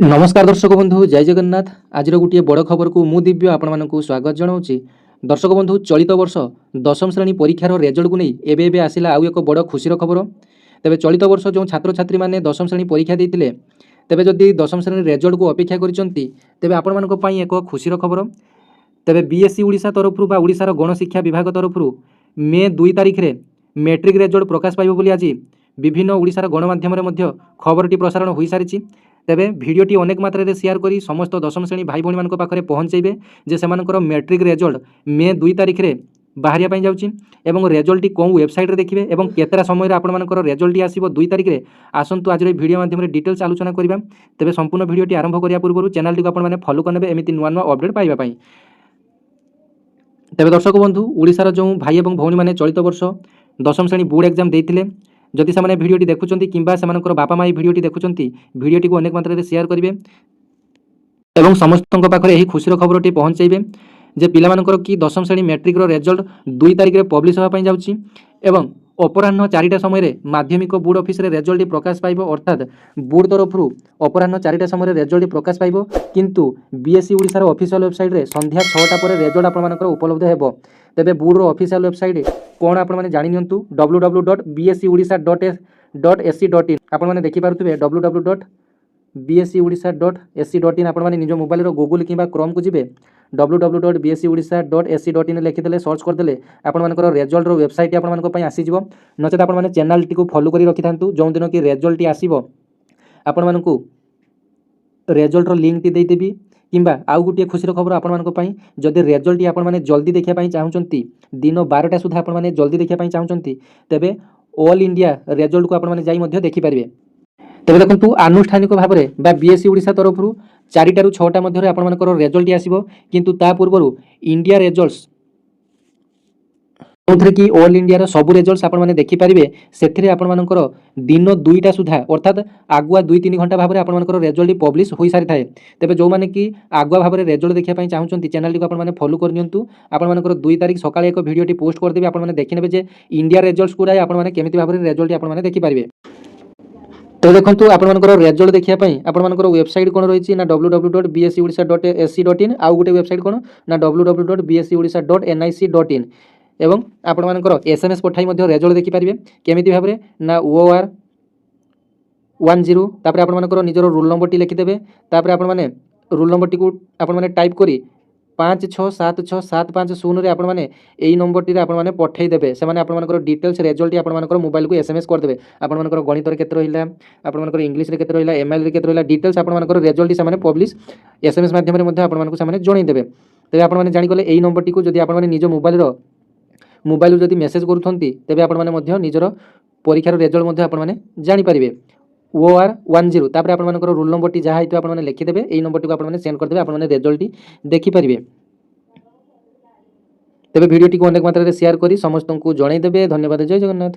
नमस्कार दर्शक बंधु जय जगन्नाथ। आज गोटे बड़ खबर को मु दिव्य आपण स्वागत जनाऊँगी। दर्शक बंधु चलित वर्ष दशम श्रेणी परीक्षार रेजल्ट को नहीं एवं आसला आउ एक बड़ खुशीर खबर। तेज चलित वर्ष जो छात्र छात्री मैंने दशम श्रेणी परीक्षा देते तेज जदि दशम श्रेणी रेजल्ट को अपेक्षा कर आपण एक खुशीर खबर। तेज बीएससी ओडिशा तरफ ओडिशार गणशिक्षा विभाग तरफ मे 2 तारिख में मैट्रिक रेजल्ट प्रकाश पाइब बोली आज विभिन्न ओडिशार गणमाध्यम खबरटी प्रसारण हो सारी। तेबे भिडियोटी अनेक मात्रा शेयर करी समस्त दशम श्रेणी भाई भाई मानक पाखरे पहुँचेबे जे सेमानकर मैट्रिक रेजल्ट मे 2 तारिख रे बाहरिया पाई जाउची एवं रेजल्ट कौ वेबसाइट रे देखिबे एवं केतरा समय रे आपण मानकर रेजल्ट आसीबो 2 तारिख रे आसंतु आज वीडियो माध्यम रे डिटेल्स आलोचना करिबा। तेबे संपूर्ण भिडियोटी आरंभ करिया पूर्व चैनल टी को आपण माने फॉलो करनेबे एमिति नुवा नुवा अपडेट पाइबा पाई। तेबे दर्शक बंधु ओडिशार जो भाई एवं भौणी माने चलित वर्ष दशम श्रेणी बोर्ड एग्जाम देथिले जदि से भिडियोटी देखुंत कि बापा माँ भिडियोटी देखुंत भिडियोटी को अनेक मात्रा शेयर करेंगे एवं समस्त पाखे यही खुशी खबरटी पहुँचेबे जे पिलामानकर कि दशम श्रेणी मैट्रिक रेजल्ट 2 तारिख में पब्लिश होगापाई जाउची एवं अपराह्न 4टा समय माध्यमिक बोर्ड ऑफिस रे रेजल्ट प्रकाश पाइब अर्थात बोर्ड तरफ अपराह्न 4टा समय रेजल्ट प्रकाश पाइब किंतु बीएससी ओडिशार ऑफिशियल वेबसाइट रे संध्या 6टा पर रेजल्ट आपनकर उपलब्ध हेबो। तेबे बोर्ड रो ऑफिशियल वेबसाइट कोन आपण माने जानि नियंतु www.bscodisha.ac.in आपण माने देखि पारुथिबे www.bscodisha.ac.in आपण माने निज मोबाइल रो गूगल किबा क्रोम को जिबे www.bscodisha.ac.in लिखिदेले सर्च करदेले आपण मानकर रेजल्ट रो वेबसाइट आपण मानक पई आसी जिवो। नचेत आपण माने चैनल टी को फॉलो करी रखि थांतु जो दिन कि रेजल्ट टी आसीबो आपण मानकु रेजल्ट रो लिंक टी देई देबी किंबा आउ गोटे खुशी खबर आपण मानक पई जदि रेजल्ट टी आपण माने जल्दी देखिया पई चाहुचंती दिन 12टा सुधा आपण माने जल्दी देखिया पई चाहुचंती तेबे ऑल इंडिया रेजल्ट को आपण माने जाई मध्ये देखि परिबे। तेबे देखंतु आनुष्ठानिक भाव में बीएससी ओडिशा तरफ 4टा रु 6टा मध्य आपण मानकर रेजल्ट आसीबो किंतु ता पूर्व इंडिया रेजल्ट्स जो कि ऑल इंडिया सबू रेजल्ट्स आपण माने देखि परिबे सेथिरे आपण मानकर दिन 2टा सुधा अर्थात आगुआ 2-3 घंटा भाव में आपण मानकर रेजल्ट पब्लिश हो सारी थाए। तेबे जो माने कि आगुआ भाव में रेजल्ट देखिया पई चाहुचंती चैनल को आपण माने फॉलो कर नियंतु। आपण मानकर 2 तारिख सकाळे एक भिडियोटी पोस्ट कर देबे आपण माने देखि नेबे जे इंडिया रेजल्ट्स गुराय आपण माने केमिति भाव में रेजल्ट आपण माने देखि परिबे। तो देखो आपंकर रेजल्ट देखापी आपर वेबसाइट कौन रही ना www.bscodisha.ac.in आउ गोटे वेबसाइट कौन ना www.bscodisha.nic.in एवं आपर एसएमएस पठाई रेजल्ट देखिपारे केमिति भाव ना OR 10 तापर आपर निजर रोल नंबर टी लिखिदेवे तापर आपण माने रोल नंबर टी को आपण माने टाइप करी 567675 आपण माने एई नंबर टी आपण माने पठाई देबे से माने आपण मानकर डिटेल्स रेजल्ट आपण मानकर मोबाइल को एसएमएस कर देबे आपण मानकर गणित रे केते रहिला आपण मानकर इंग्लिश रे केते रहिला एमएल रे केते रहिला डिटेल्स आपण मानकर रेजल्ट से माने पब्लिश एसएमएस माध्यम रे मध्ये आपण मानकर से माने जणै देबे। तबे आपण माने जानि गले एई नंबर टी को जदि आपण माने निज मोबाइल जदि मेसेज करूथंती तेबे आपण माने मध्ये निजर परीक्षार रेजल्ट मध्ये आपण माने जानि परिबे OR 10 तापर आपण मानकर रोल नंबर टी जहा हितो आपण माने लिखि देबे एई नंबर टी को आपण माने सेंड कर देबे आपण माने रेजल्ट टी देखि परिबे। तेबे वीडियो टी को अनेक मात्रा रे शेयर करी समस्त को जणाई देबे। धन्यवाद। जय जगन्नाथ।